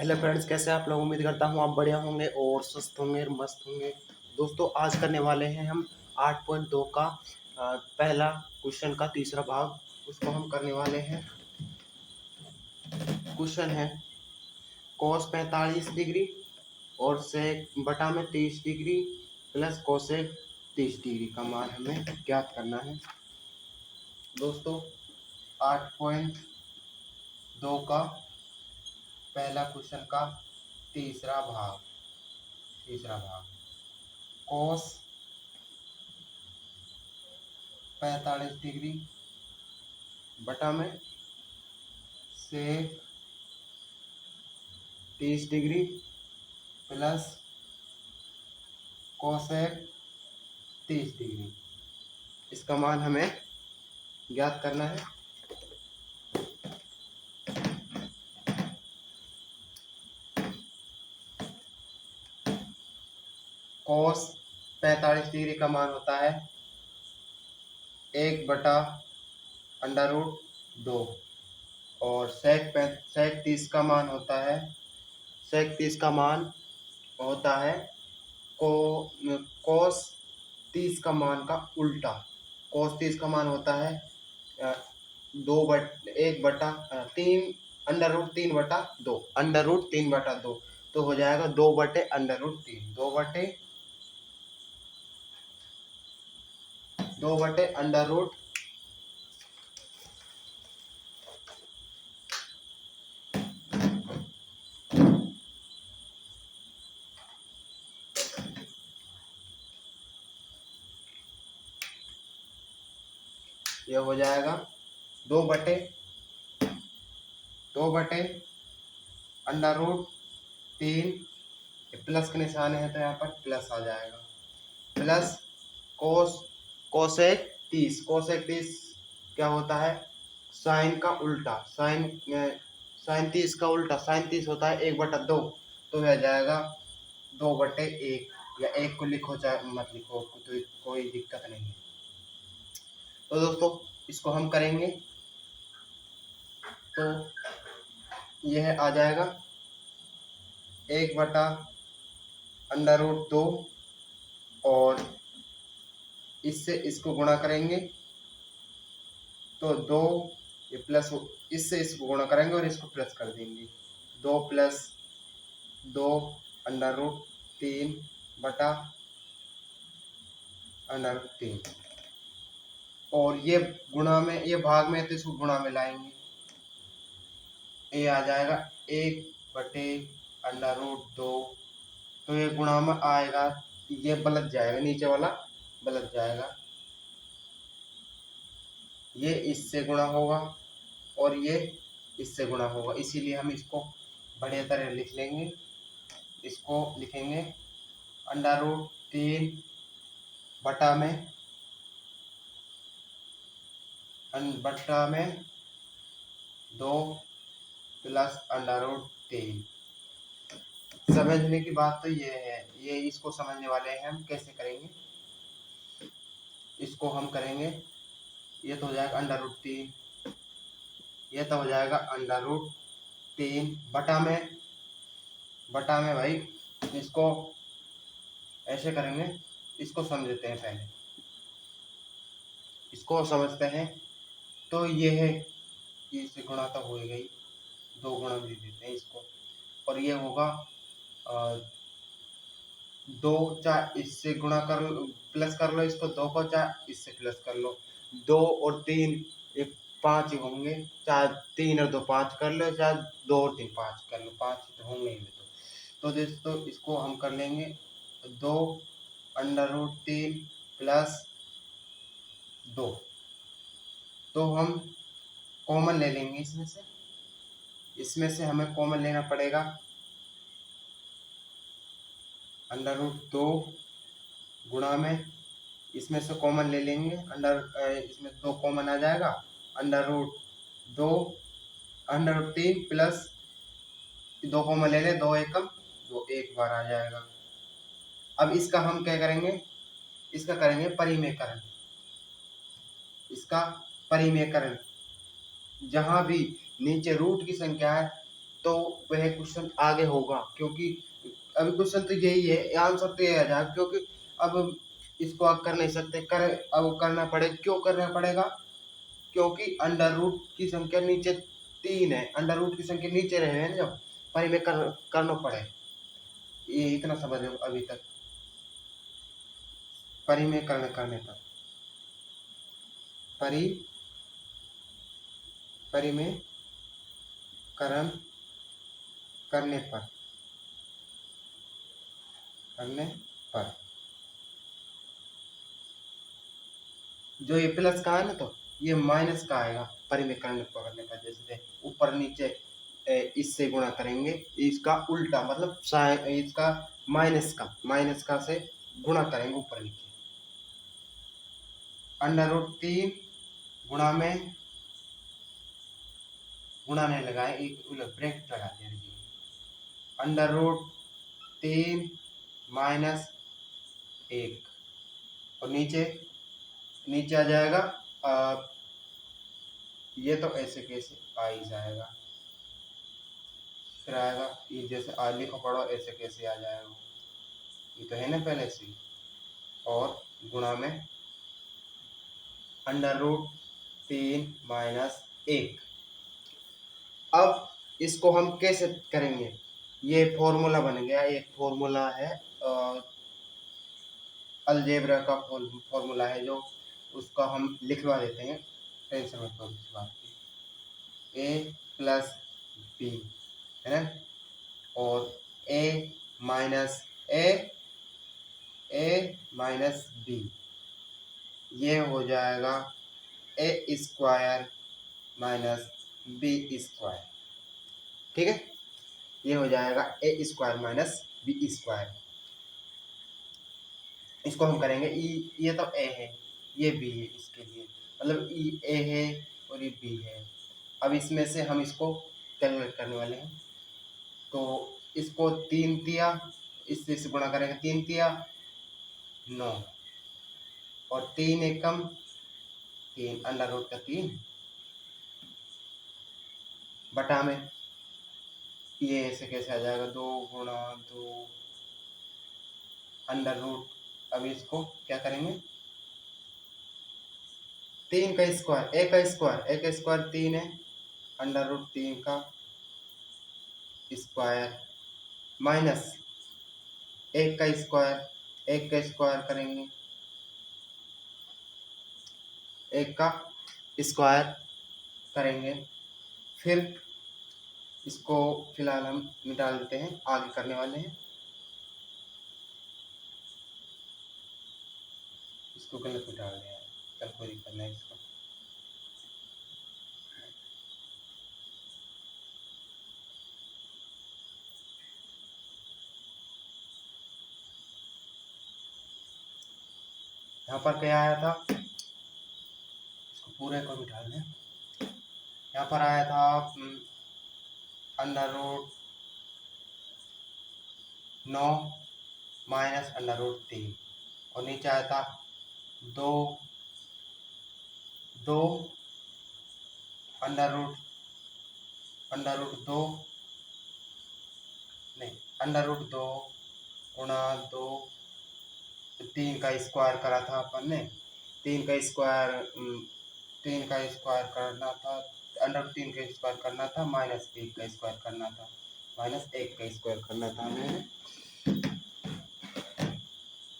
Hello friends, कैसे आप लोग। उम्मीद करता हूँ आप बढ़िया होंगे और स्वस्थ होंगे और मस्त होंगे। दोस्तों, आज करने वाले हैं हम 8.2 का पहला क्वेश्चन का तीसरा भाग। उसको हम करने वाले हैं। क्वेश्चन है cos 45 डिग्री और sec बटा में 30 डिग्री प्लस cosec 30 डिग्री का मान हमें ज्ञात करना है। दोस्तों, 8.2 का पहला क्वेश्चन का तीसरा भाग cos 45 डिग्री बटा में सेक 30 डिग्री प्लस कोसेक 30 डिग्री, इसका मान हमें ज्ञात करना है। कोस 45 डिग्री का मान होता है 1/√2 और सेक 30 का मान होता है कोस 30 का मान का उल्टा। कोस 30 का मान होता है 1/3/2 √3/2, तो हो जाएगा 2/√3 2/√। यह हो जाएगा 2/√3, प्लस के निशान है तो यहाँ पर प्लस आ जाएगा, प्लस कोसेक 30 क्या होता है साइन का उल्टा। साइन 30 का उल्टा साइन 30 होता है 1/2, तो यह जाएगा 2/1 या 1 को लिखो चाहे मत लिखो, तो कोई दिक्कत नहीं है। तो दोस्तों, इसको हम करेंगे तो यह आ जाएगा 1/√2 और इससे इसको गुणा करेंगे तो 2, ये प्लस, इससे इसको गुणा करेंगे और इसको प्लस कर देंगे। 2 + 2/√3 और ये गुणा में, ये भाग में तो इसको गुणा में लाएंगे। ये आ जाएगा 1/√2, तो ये गुणा में आएगा, ये बलट जाएगा, नीचे वाला बलट जाएगा, ये इससे गुणा होगा और ये इससे गुणा होगा, इसीलिए हम इसको बढ़िया तरह लिख लेंगे। इसको लिखेंगे √3 बटा में 2 प्लस √3। समझने की बात तो ये है, ये इसको समझने वाले हैं हम कैसे करेंगे। इसको हम करेंगे, ये तो हो जाएगा √3, ये तो हो जाएगा √3 बटा में भाई इसको ऐसे करेंगे। इसको समझते हैं, पहले इसको समझते हैं। तो ये है, इससे गुणा तो हो गई, 2 गुणा दे देते हैं इसको, और ये होगा 2, चाहे इससे गुणा कर लो, प्लस कर लो इसको, 2 को चाहे इससे प्लस कर लो, 2 और 3 एक 5 ही होंगे, चाहे 3 और 2 5 कर लो, चाहे 2 और 3 5 कर लो, 5 तो होंगे ही। तो दोस्तों, इसको हम कर लेंगे 2/√3 प्लस 2, तो हम कॉमन ले लेंगे इसमें से हमें कॉमन लेना पड़ेगा √2 गुणा में, इसमें से कॉमन ले लेंगे, इसमें 2 कॉमन आ जाएगा, √3 प्लस 2 कॉमन ले लें, 2 एकम 2 एक बार आ जाएगा। अब इसका हम क्या करेंगे, इसका करेंगे परिमेयकरण। इसका परिमेयकरण, जहां भी नीचे रूट की संख्या है तो वह क्वेश्चन आगे होगा, क्योंकि अभी क्वेश्चन तो यही है, आंसर तो यही आ जाएगा, क्योंकि अब इसको आप कर नहीं सकते, अब करना पड़ेगा। क्यों करना पड़ेगा? क्योंकि अंडर रूट की संख्या नीचे 3 है, अंडर रूट की संख्या नीचे रहे हैं जब परिमेय करना पड़े। ये इतना समझ लो अभी तक, परिमेय करने तक, परिमेय करण करने पर जो ये प्लस का है ना, तो ये माइनस का आएगा परिमेय करने पर। जैसे ऊपर नीचे इससे गुणा करेंगे, इसका उल्टा मतलब इसका माइनस का से गुणा करेंगे ऊपर नीचे। अंडर रूट 3 गुणा में, गुणा नहीं लगाए, एक ब्रैकेट लगा दिया। अंडर रूट 3 माइनस 1, और नीचे नीचे आ जाएगा ये तो ऐसे कैसे आ ही जाएगा, फिर आएगा ये जैसे लिखो पढ़ो ऐसे कैसे आ जाएगा, ये तो है ना पहले से। और गुणा में अंडर रूट 3 माइनस 1। अब इसको हम कैसे करेंगे? ये फॉर्मूला बन गया, एक फॉर्मूला है अलजेब्रा का फॉर्मूला है, जो उसका हम लिखवा देते हैं, टेंशन मत लो इस बात की। ए प्लस बी है ना, और ए माइनस बी, ये हो जाएगा ए स्क्वायर माइनस बी स्क्वायर। ठीक है, ये हो जाएगा ए स्क्वायर माइनस बी स्क्वायर। इसको हम करेंगे ये तो ए है, ये बी है, इसके लिए मतलब ए है और ये बी है। अब इसमें से हम इसको कैलकुलेट करने वाले हैं, तो इसको 3 दिया, इससे से गुणा करेंगे, 3 दिया 9, और 3 एकम 3, अंडर रूट का 3 बटा में ये ऐसे कैसे आ जाएगा, 2 गुणा 2 अंडर रूट। अब इसको क्या करेंगे, 3 का स्क्वायर, एक का स्क्वायर 3 है, अंडर रूट 3 का स्क्वायर माइनस एक का स्क्वायर करेंगे, एक का स्क्वायर करेंगे, फिर इसको फिलहाल हम मिटा देते हैं, आगे करने वाले हैं। इसको गलत मिटा दिया है, चल कोई दिक्कत नहीं इसको। यहाँ पर क्या आया था, इसको पूरे को मिटा दें। यहाँ पर आया था under root 9 minus under root 3, और नीचे आया था 2 अंडर रूट 2 नहीं, अंडर रूट 2 गुणा 2, 3 का स्क्वायर करा था अपन ने, 3 का स्क्वायर करना था, अंडर 3 का स्क्वायर करना था, माइनस 1 का स्क्वायर करना था, हमें।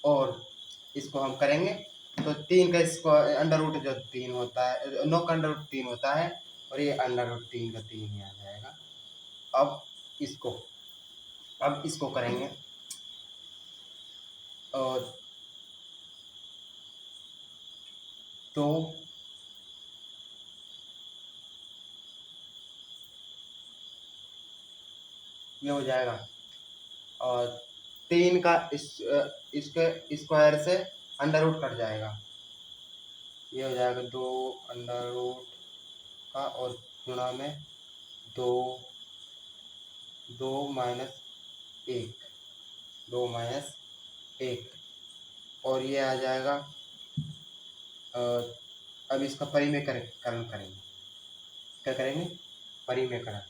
और इसको हम करेंगे तो 3 का स्क्वायर अंडर रूट जो 3 होता है, 9 का अंडर रूट 3 होता है, और ये अंडर रूट 3 का 3 ही आ जाएगा। अब इसको करेंगे, और तो ये हो जाएगा, और 3 का इसके स्क्वायर से अंडर रूट कट जाएगा, ये हो जाएगा 2 अंडर रूट का, और गुणा में 2 माइनस 1, और ये आ जाएगा। अब इसका परिमेय करण करेंगे, क्या करेंगे, परिमेय करण।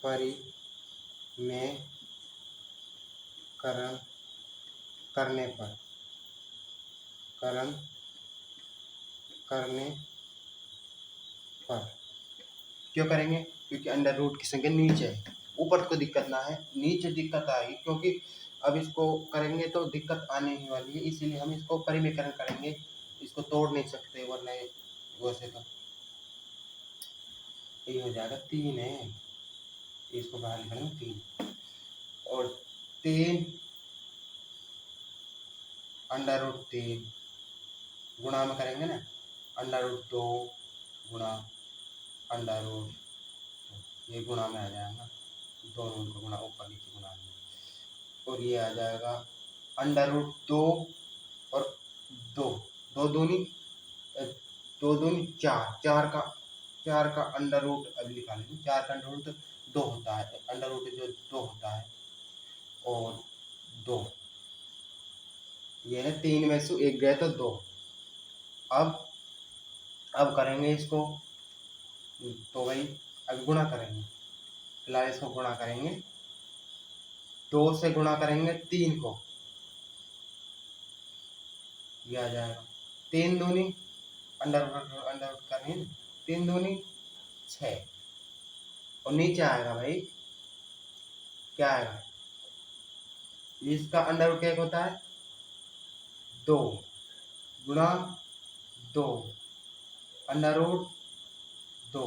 परिमेयकरण करने पर क्यों करेंगे? क्योंकि अंडर रूट की संख्या नीचे है, ऊपर को दिक्कत ना है, नीचे दिक्कत आएगी, क्योंकि अब इसको करेंगे तो दिक्कत आने ही वाली है, इसीलिए हम इसको परिमेयकरण करेंगे, इसको तोड़ नहीं सकते, वरना वैसे तो ये हो जाएगा 3 है, इसको बाहर निकालेंगे 3 और 3 अंडर रूट 3 गुणा में करेंगे ना, अंडर रूट 2 गुणा अंडर रूट, ये गुणा में आ जाएगा, दोनों को गुणा ऊपर नीचे गुणा में, और ये आ जाएगा अंडर रूट 2 और 2, 2 दूनी 4, 4 का अंडर रूट अभी लिखा लेंगे, 4 का अंडर रूट 2 होता है, अंडर रूट जो 2 होता है और 2, ये है 3 में से 1 गए तो 2। अब करेंगे इसको, तो भाई अब गुणा करेंगे, फिलहाल इसको गुणा करेंगे, 2 से गुणा करेंगे 3 को, ये आ जाएगा 3 दूनी अंडर रूट करेंगे, 3 दूनी 6 और नीचे आएगा भाई क्या आएगा, इसका अंडर रूट क्या होता है 2 गुणा 2 अंडर रूट 2,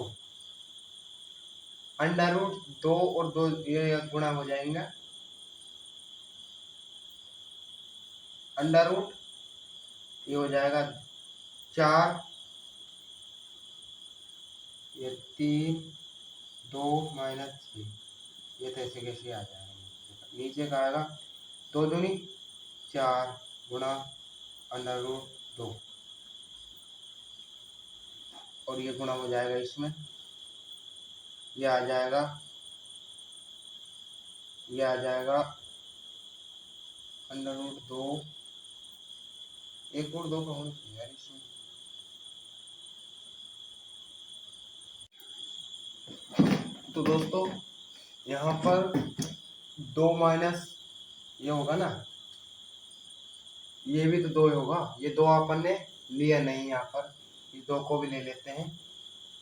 अंडर रूट 2 और 2 ये गुणा हो जाएंगे, अंडर रूट ये हो जाएगा 4, ये 3, 2 माइनस 6, ये तो ऐसे कैसे आ जाएगा, नीचे का आएगा 2 दूनी 4 गुणा अंडर रूट 2 और ये गुणा हो जाएगा इसमें, ये आ जाएगा अंडर रूट 2, एक और 2 का होना चाहिए यार इसमें, तो दोस्तों यहाँ पर 2 माइनस ये होगा ना, ये भी तो 2 होगा, ये 2 अपन ने लिया नहीं, यहाँ पर इस 2 को भी ले लेते हैं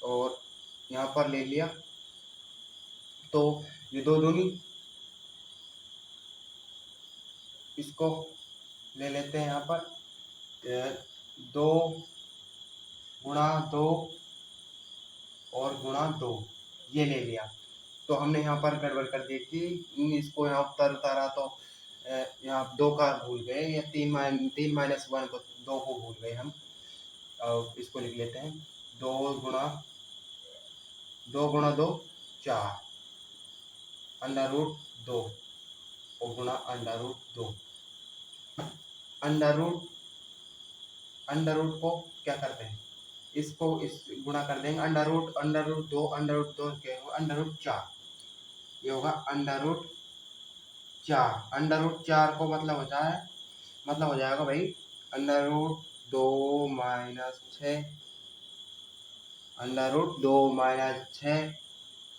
और यहाँ पर ले लिया, तो ये 2 दूनी, इसको ले लेते हैं यहाँ पर 2 गुणा 2 और गुणा 2, ये ले लिया, तो हमने यहाँ पर गड़बड़ कर दी थी, इसको यहाँ पर उतारा तो यहाँ 2 का भूल गए, या 3 माइनस 1 को 2 को भूल गए हम, और इसको लिख लेते हैं 2 गुणा 2 4 अंडर रूट 2 और गुणा अंडर रूट 2, अंडर रूट को क्या करते हैं, इसको इस गुणा कर देंगे, अंडर रूट 2 क्या होगा अंडर रूट 4, ये होगा अंडर रूट 4 को मतलब होता है, मतलब हो जाएगा भाई under root 2 minus 6 under root 2 minus 6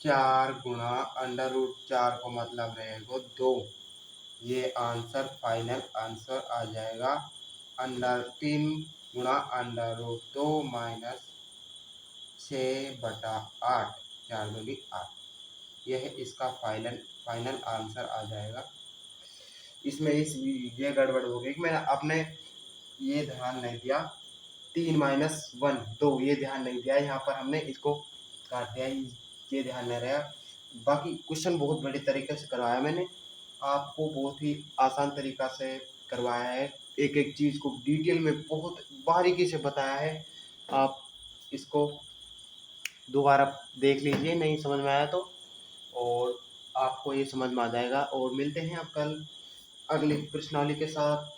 4 गुणा अंडर रूट 4 को मतलब रहेगा 2, ये आंसर फाइनल आंसर आ जाएगा अंडर 3 गुणा अंडर रूट 2 माइनस 6/8, 4 दूनी 8, यह इसका फाइनल आंसर आ जाएगा। इसमें ये गड़बड़ हो गई कि मैंने अपने ये ध्यान नहीं दिया, 3 माइनस 1 2 ये ध्यान नहीं दिया, यहाँ पर हमने इसको काट दिया, ये ध्यान नहीं रहा। बाकी क्वेश्चन बहुत बड़े तरीके से करवाया मैंने, आपको बहुत ही आसान तरीका से करवाया है, एक एक चीज़ को डिटेल में बहुत बारीकी से बताया है, आप इसको दोबारा देख लीजिए, नहीं समझ में आया तो, और आपको ये समझ में आ जाएगा। और मिलते हैं आप कल अगली प्रश्नावली के साथ।